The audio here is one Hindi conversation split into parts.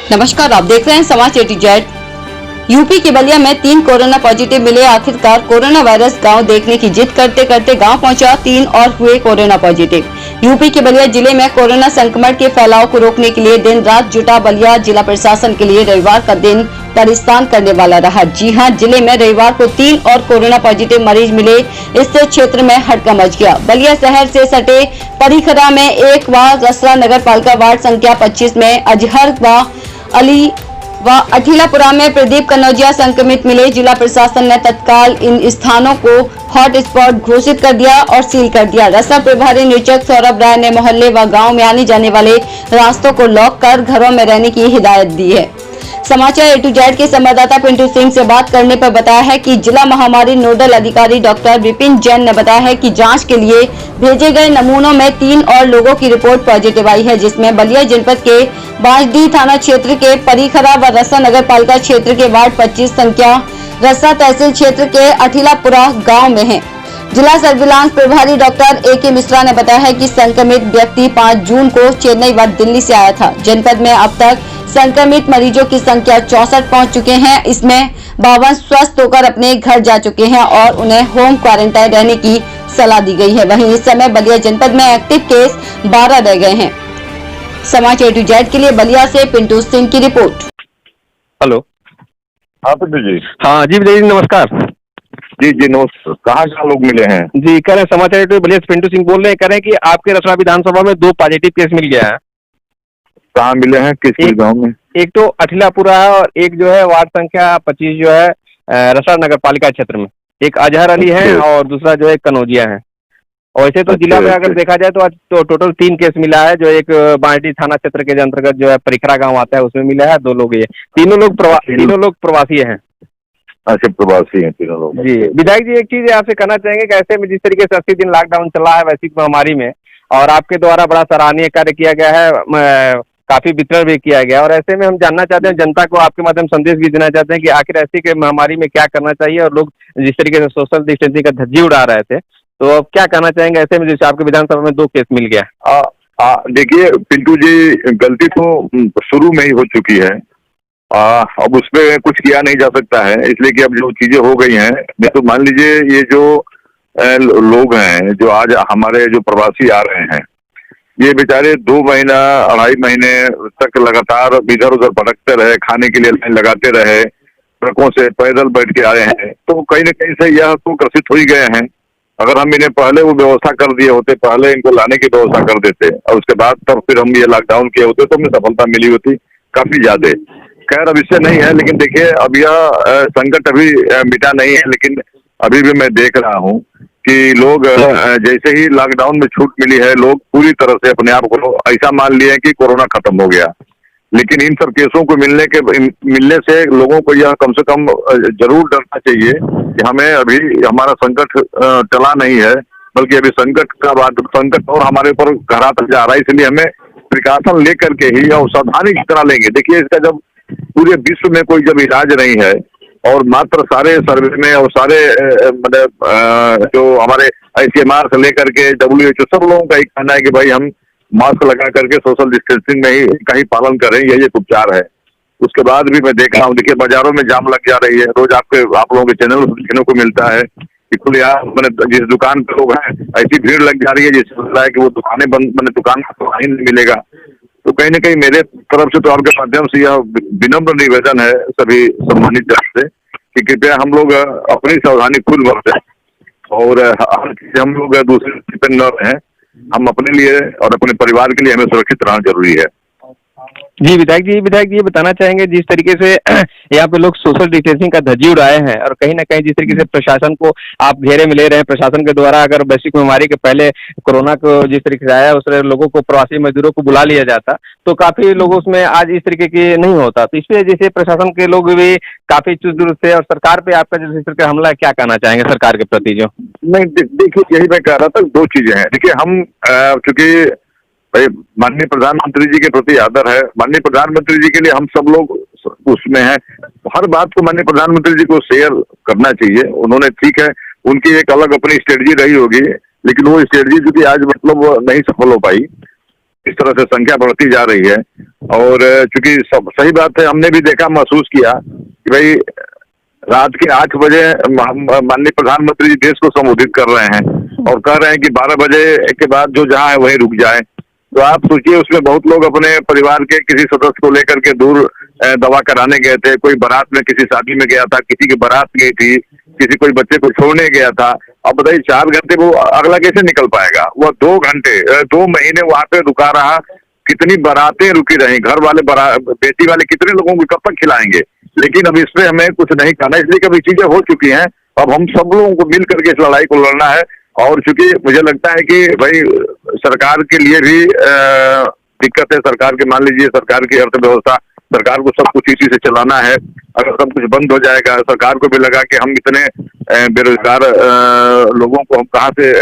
नमस्कार, आप देख रहे हैं समाज A to Z। यूपी के बलिया में 3 कोरोना पॉजिटिव मिले। आखिरकार कोरोना वायरस गांव देखने की जिद करते करते गांव पहुंचा, 3 और हुए कोरोना पॉजिटिव। यूपी के बलिया जिले में कोरोना संक्रमण के फैलाव को रोकने के लिए दिन रात जुटा बलिया जिला प्रशासन के लिए रविवार का दिन परिस्तान करने वाला रहा। जी हां, जिले में रविवार को 3 और कोरोना पॉजिटिव मरीज मिले। इससे क्षेत्र में हड़कंप मच गया। बलिया शहर से सटे परिखरा में 1 व रसरा नगर पालिका वार्ड संख्या 25 में अजहर व अली व अठिलापुरा में प्रदीप कनौजिया संक्रमित मिले। जिला प्रशासन ने तत्काल इन स्थानों को हॉट स्पॉट घोषित कर दिया और सील कर दिया। रसरा प्रभारी निरीक्षक सौरभ राय ने मोहल्ले व गांव में आने जाने वाले रास्तों को लॉक कर घरों में रहने की हिदायत दी है। समाचार A to Z के संवाददाता पिंटू सिंह से बात करने पर बताया है कि जिला महामारी नोडल अधिकारी डॉक्टर विपिन जैन ने बताया है कि जांच के लिए भेजे गए नमूनों में 3 और लोगों की रिपोर्ट पॉजिटिव आई है, जिसमें बलिया जनपद के बांसडीह थाना क्षेत्र के परिखरा व रसरा नगर पालिका क्षेत्र के वार्ड 25 संख्या रसरा तहसील क्षेत्र के अठिलापुरा गाँव में है। जिला सर्विलांस प्रभारी डॉक्टर A.K. मिश्रा ने बताया है कि संक्रमित व्यक्ति 5 जून को चेन्नई व दिल्ली से आया था। जनपद में अब तक संक्रमित मरीजों की संख्या 64 पहुंच चुके हैं। इसमें 52 स्वस्थ होकर अपने घर जा चुके हैं और उन्हें होम क्वारंटाइन रहने की सलाह दी गई है। वहीं इस समय बलिया जनपद में एक्टिव केस 12 रह गए हैं। समाचार A to Z के लिए बलिया से पिंटू सिंह की रिपोर्ट। हेलो। हाँ पिंटू जी। हाँ जी विजय जी, नमस्कार। जी नमस्कार। कहाँ लोग मिले हैं? जी कह रहे हैं समाचार A to Z बलिया से पिंटू सिंह बोल रहे हैं। कह रहे हैं कि आपके रसरा विधानसभा में 2 पॉजिटिव केस मिल गया है। कहाँ मिले हैं? किस गांव में? एक तो अठिलापुरा है और एक जो है वार्ड संख्या 25 जो है रसरा नगर पालिका क्षेत्र में। एक अजहर अली है और दूसरा जो है कनौजिया है। और वैसे तो जिला में अगर देखा जाए तो आज तो टोटल 3 केस मिला है। जो एक बांसडीह थाना क्षेत्र के अंतर्गत जो है परिखरा गांव आता है उसमें मिला है। 2 लोग ये तीनों लोग प्रवासी हैं। अच्छा, प्रवासी हैं तीनों लोग। जी विधायक जी, एक चीज आपसे कहना चाहेंगे कि ऐसे में जिस तरीके से 80 दिन लॉकडाउन चला है वैश्विक महामारी में और आपके द्वारा बड़ा सराहनीय कार्य किया गया है, काफी वितरण भी किया गया, और ऐसे में हम जानना चाहते हैं, जनता को आपके माध्यम संदेश भी देना चाहते हैं कि आखिर ऐसी के महामारी में क्या करना चाहिए। और लोग जिस तरीके से सोशल डिस्टेंसिंग का धज्जी उड़ा रहे थे, तो अब क्या कहना चाहेंगे ऐसे में जैसे आपके विधानसभा में 2 केस मिल गया? देखिए पिंटू जी, गलती तो शुरू में ही हो चुकी है। अब उसमें कुछ किया नहीं जा सकता है, इसलिए कि अब जो चीजें हो गई हैं, तो मान लीजिए ये जो लोग हैं जो आज हमारे जो प्रवासी आ रहे हैं, ये बेचारे 2 महीना 2.5 महीने तक लगातार इधर उधर भटकते रहे, खाने के लिए लाइन लगाते रहे, ट्रकों से पैदल बैठ के आए हैं, तो कहीं न कहीं से यह तो ग्रसित हो ही गए हैं। अगर हम इन्हें पहले वो व्यवस्था कर दिए होते, पहले इनको लाने की व्यवस्था कर देते और उसके बाद तब फिर हम ये लॉकडाउन किए होते तो हमें सफलता मिली होती काफी ज्यादा। खैर अब इससे नहीं है, लेकिन देखिए अब यह संकट अभी मिटा नहीं है, लेकिन अभी भी मैं देख रहा हूँ कि लोग जैसे ही लॉकडाउन में छूट मिली है, लोग पूरी तरह से अपने आप को ऐसा मान लिए हैं कि कोरोना खत्म हो गया। लेकिन इन सब केसों को मिलने से लोगों को यह कम से कम जरूर डरना चाहिए कि हमें अभी हमारा संकट टला नहीं है, बल्कि अभी संकट और हमारे ऊपर घराता जा रहा है। इसलिए हमें प्रिकॉशन लेकर के ही और सावधानी की तरह लेंगे। देखिए, इसका जब पूरे विश्व में कोई जब इलाज नहीं है और मात्र सारे सर्वे में और सारे मतलब जो हमारे ICMR से लेकर के WHO सब लोगों का एक कहना है कि भाई हम मास्क लगा करके सोशल डिस्टेंसिंग में ही का ही पालन करें, यही एक उपचार है। उसके बाद भी मैं देख रहा हूँ, देखिए बाजारों में जाम लग जा रही है। रोज आप लोगों के चैनल देखने को मिलता है कि खुले मैंने जिस दुकान पे लोग हैं ऐसी भीड़ लग जा रही है जिससे लगता है कि वो दुकानें बंद, मैंने दुकान तो ही नहीं मिलेगा। तो कहीं न कहीं मेरे तरफ से तो आपके माध्यम से यह विनम्र निवेदन है सभी सम्मानित जन से कि कृपया हम लोग अपनी सावधानी खुद बरतें और हर चीज हम लोग दूसरे पे न रहें। हम अपने लिए और अपने परिवार के लिए हमें सुरक्षित रहना जरूरी है। जी विधायक जी ये बताना चाहेंगे जिस तरीके से यहाँ पे लोग सोशल डिस्टेंसिंग का धज्जी उड़ाए हैं और कहीं ना कहीं जिस तरीके से प्रशासन को आप घेरे में ले रहे हैं, प्रशासन के द्वारा अगर वैश्विक महामारी के पहले कोरोना को जिस तरीके से आया उस लोगों को, प्रवासी मजदूरों को बुला लिया जाता तो काफी लोग उसमें आज इस तरीके की नहीं होता। तो इसलिए जैसे प्रशासन के लोग भी काफी चुस्त दुरुस्त थे और सरकार पे आपका जो इस तरह का हमला, क्या कहना चाहेंगे सरकार के प्रति? जो नहीं, देखिए यही मैं कह रहा था, 2 चीजें हैं। देखिए हम चूंकि भाई माननीय प्रधानमंत्री जी के प्रति आदर है, माननीय प्रधानमंत्री जी के लिए हम सब लोग उसमें हैं, हर बात को माननीय प्रधानमंत्री जी को शेयर करना चाहिए। उन्होंने ठीक है, उनकी एक अलग अपनी स्ट्रेटजी रही होगी, लेकिन वो स्ट्रेटजी क्योंकि आज मतलब नहीं सफल हो पाई, इस तरह से संख्या बढ़ती जा रही है। और चूंकि सब सही बात है, हमने भी देखा, महसूस किया कि भाई रात के 8 बजे माननीय प्रधानमंत्री जी देश को संबोधित कर रहे हैं और कह रहे हैं कि 12 बजे के बाद जो जहां है वहीं रुक जाए। तो आप सोचिए, उसमें बहुत लोग अपने परिवार के किसी सदस्य को लेकर के दूर दवा कराने गए थे, कोई बारात में किसी शादी में गया था, किसी की बारात गई थी, किसी कोई बच्चे को छोड़ने गया था। अब बताइए 4 घंटे वो अगला कैसे निकल पाएगा? वह 2 घंटे 2 महीने वहां पे रुका रहा, कितनी बारातें रुकी रही, घर वाले बेटी वाले कितने लोगों को कब तक खिलाएंगे? लेकिन अब इसमें हमें कुछ नहीं करना, इसलिए कभी चीजें हो चुकी हैं, अब हम सब लोगों को मिल करके इस लड़ाई को लड़ना है। और चूंकि मुझे लगता है कि भाई सरकार के लिए भी दिक्कत है, सरकार के, मान लीजिए सरकार की अर्थव्यवस्था, सरकार को सब कुछ इसी से चलाना है। अगर सब कुछ बंद हो जाएगा, सरकार को भी लगा कि हम इतने बेरोजगार लोगों को हम कहाँ से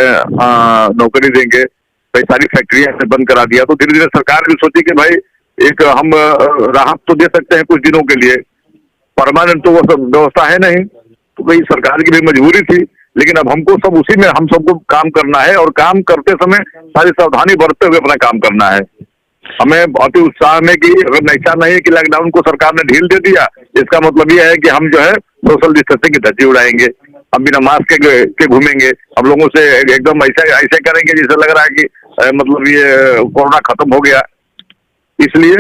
नौकरी देंगे, भाई सारी फैक्ट्रियां बंद करा दिया, तो धीरे धीरे सरकार भी सोची कि भाई एक हम राहत तो दे सकते हैं कुछ दिनों के लिए, परमानेंट तो वो सब व्यवस्था है नहीं। तो भाई सरकार की भी मजबूरी थी, लेकिन अब हमको सब उसी में हम सबको काम करना है और काम करते समय सारी सावधानी बरतते हुए अपना काम करना है। हमें बहुत ही उत्साह में कि अगर ऐसा नहीं है कि लॉकडाउन को सरकार ने ढील दे दिया, इसका मतलब ये है कि हम जो है सोशल डिस्टेंसिंग की धज्जी उड़ाएंगे, हम बिना मास्क के घूमेंगे, हम लोगों से एकदम ऐसे करेंगे जैसे लग रहा है कि मतलब ये कोरोना खत्म हो गया। इसलिए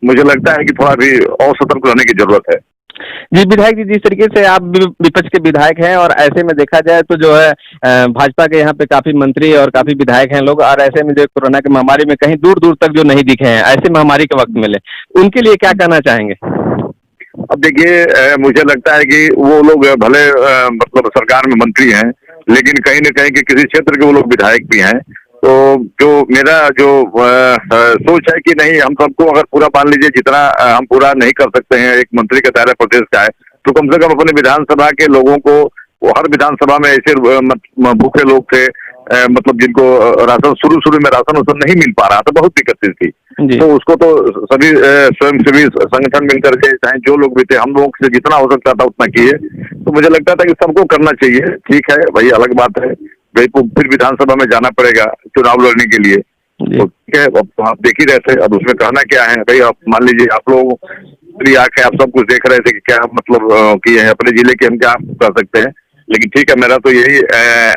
मुझे लगता है कि थोड़ा भी और सतर्क रहने की जरूरत है। जी विधायक जी, जिस तरीके से आप विपक्ष के विधायक हैं और ऐसे में देखा जाए तो जो है भाजपा के यहाँ पे काफी मंत्री और काफी विधायक हैं लोग, और ऐसे में जो कोरोना की महामारी में कहीं दूर दूर तक जो नहीं दिखे हैं, ऐसे महामारी के वक्त मिले, उनके लिए क्या कहना चाहेंगे? अब देखिए, मुझे लगता है कि वो लोग भले मतलब सरकार में मंत्री हैं, लेकिन कहीं न कहीं के किसी क्षेत्र के वो लोग विधायक भी हैं। तो जो मेरा जो सोच है कि नहीं, हम सबको अगर पूरा मान लीजिए जितना हम पूरा नहीं कर सकते हैं, एक मंत्री का दायरा प्रदेश का है, तो कम से कम अपने विधानसभा के लोगों को, वो हर विधानसभा में ऐसे भूखे लोग थे, मतलब जिनको राशन शुरू में राशन नहीं मिल पा रहा था, बहुत दिक्कत थी, तो उसको तो सभी स्वयंसेवी संगठन मिलकर के, चाहे जो लोग भी थे, हम लोग से जितना हो सकता था उतना किए। तो मुझे लगता था कि सबको करना चाहिए। ठीक है भाई, अलग बात है भाई को फिर विधानसभा में जाना पड़ेगा चुनाव लड़ने के लिए, तो ठीक है, अब तो आप देख ही रहे थे, अब उसमें कहना क्या है भाई। आप मान लीजिए आप लोग मेरी आंख है, आप सब कुछ देख रहे थे कि क्या मतलब किए हैं अपने जिले के, हम क्या कर सकते हैं। लेकिन ठीक है, मेरा तो यही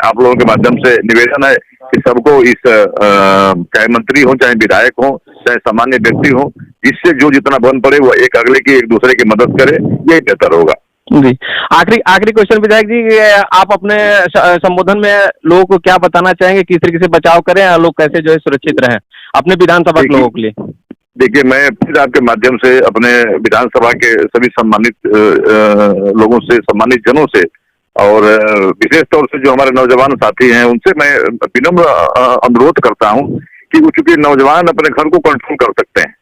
आप लोगों के माध्यम से निवेदन है कि सबको इस चाहे मंत्री हो, चाहे विधायक हो, चाहे सामान्य व्यक्ति हो, इससे जो जितना बन पड़े वो एक अगले की, एक दूसरे की मदद करे, यही बेहतर होगा। जी, आखिरी क्वेश्चन विधायक जी, आप अपने संबोधन में लोगों को क्या बताना चाहेंगे, किस तरीके से बचाव करें और लोग कैसे जो है सुरक्षित रहें अपने विधानसभा के लोगों के लिए? देखिए, मैं फिर आपके माध्यम से अपने विधानसभा के सभी सम्मानित लोगों से, सम्मानित जनों से, और विशेष तौर से जो हमारे नौजवान साथी हैं, उनसे मैं विनम्र अनुरोध करता हूं कि वो चूंकि नौजवान अपने घर को कंट्रोल कर सकते हैं,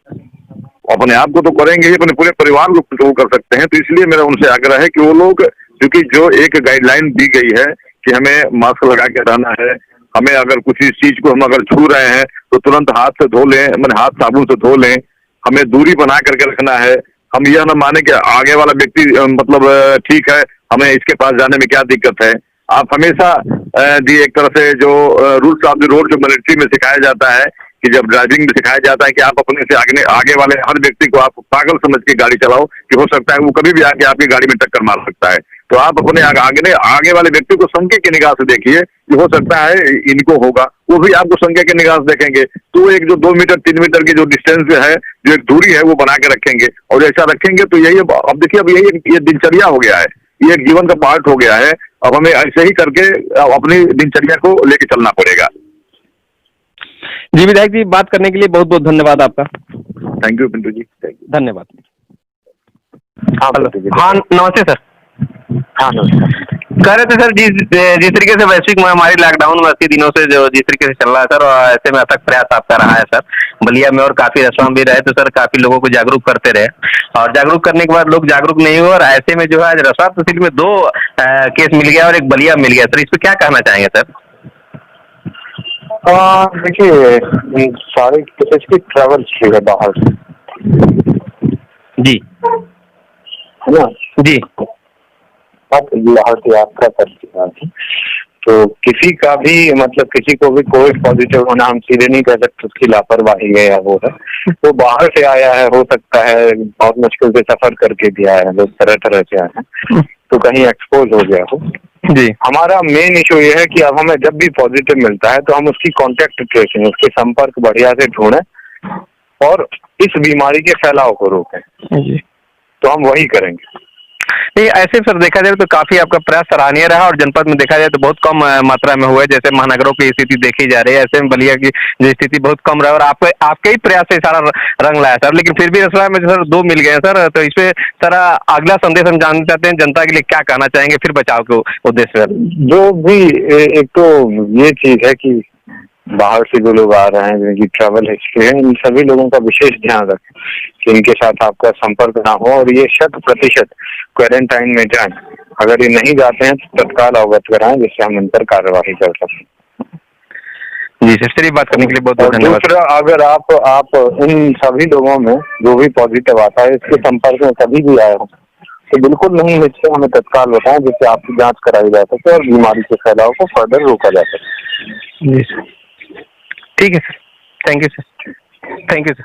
अपने आप को तो करेंगे ही, अपने पूरे परिवार को कंट्रोल कर सकते हैं। तो इसलिए मेरा उनसे आग्रह है कि वो लोग, क्योंकि जो एक गाइडलाइन दी गई है कि हमें मास्क लगा के रहना है, हमें अगर कुछ इस चीज को हम अगर छू रहे हैं तो तुरंत हाथ से धो लें, मैंने हाथ साबुन से धो लें, हमें दूरी बना करके रखना है। हम यह ना माने कि आगे वाला व्यक्ति मतलब ठीक है, हमें इसके पास जाने में क्या दिक्कत है। आप हमेशा एक तरह से जो रूल्स ऑफ द रोड जो मिलिट्री में सिखाया जाता है, कि जब ड्राइविंग में सिखाया जाता है कि आप अपने से आगे वाले हर व्यक्ति को आप पागल समझ के गाड़ी चलाओ, कि हो सकता है वो कभी भी आके आपकी गाड़ी में टक्कर मार सकता है। तो आप अपने आगे वाले व्यक्ति को संज्ञा की निगाह से देखिए कि हो सकता है इनको होगा, वो भी आपको संज्ञा की निगाह से देखेंगे। तो एक जो 2 मीटर 3 मीटर की जो डिस्टेंस है, जो एक दूरी है, वो बना के रखेंगे, और ऐसा रखेंगे तो यही अब देखिए, अब यही ये दिनचर्या हो गया है, ये एक जीवन का पार्ट हो गया है। अब हमें ऐसे ही करके अपनी दिनचर्या को लेके चलना पड़ेगा। जी विधायक जी, बात करने के लिए बहुत बहुत धन्यवाद आपका। थैंक यू पिंटू जी, धन्यवाद। हाँ नमस्ते सर। हाँ नमस्कार। कह रहे थे सर, जिस तरीके से वैश्विक महामारी लॉकडाउन में 80 दिनों से जो जिस तरीके से चल रहा है सर, और ऐसे में अथक प्रयास आपका रहा है सर बलिया में, और काफी रेस्टोरेंट भी रहे, तो सर काफी लोगों को जागरूक करते रहे, और जागरूक करने के बाद लोग जागरूक नहीं हुए, और ऐसे में जो है आज रसवा तहसील में 2 केस मिल गया और एक बलिया मिल गया। सर इस पर क्या कहना चाहेंगे सर? देखिए, सारे केसेस की ट्रैवल किए बाहर से जी, है ना जी, आप बाहर से यात्रा करती थी, तो किसी का भी मतलब किसी को भी कोविड पॉजिटिव होना हम सीधे नहीं कह सकते उसकी लापरवाही है या वो है। वो बाहर से आया है, हो सकता है बहुत मुश्किल से सफर करके भी आया है, लोग तरह तरह से आए हैं, तो कहीं एक्सपोज हो गया हो। जी हमारा मेन इशू ये है कि अब हमें जब भी पॉजिटिव मिलता है तो हम उसकी कांटेक्ट ट्रेसिंग, उसके संपर्क बढ़िया से ढूंढें और इस बीमारी के फैलाव को रोकें। जी तो हम वही करेंगे। नहीं, ऐसे सर देखा जाए तो काफी आपका प्रयास सराहनीय रहा और जनपद में देखा जाए तो बहुत कम मात्रा में हुआ है। जैसे महानगरों की स्थिति देखी जा रही है, ऐसे में बलिया की जो स्थिति बहुत कम रहा और आपके ही प्रयास से सारा रंग लाया सर। लेकिन फिर भी रसोई में सर 2 मिल गए हैं सर, तो इस पे सर अगला संदेश हम जानना चाहते हैं, जनता के लिए क्या कहना चाहेंगे फिर बचाव के उद्देश्य से? जो भी एक तो ये चीज है कि बाहर से जो लोग आ रहे हैं जिनकी ट्रैवल हिस्ट्री है, इन सभी लोगों का विशेष ध्यान रखें कि इनके साथ आपका संपर्क ना हो और ये 100% क्वारंटाइन में जाएं। अगर ये नहीं जाते हैं तो तत्काल अवगत कराएं जिससे हम इन पर कार्यवाही कर सकें। जी सर, चलिए बात करने के लिए बहुत बहुत धन्यवाद। दूसरा, अगर आप इन सभी लोगों में जो भी पॉजिटिव आता है इसके संपर्क में कभी भी आए हो तो बिल्कुल नहीं हिचके, हमें तत्काल बताएं जिससे आपकी जांच कराई जा सके और बीमारी के फैलाव को फर्दर रोका जा सके। जी सर, ठीक है sir, thank you sir, thank you sir.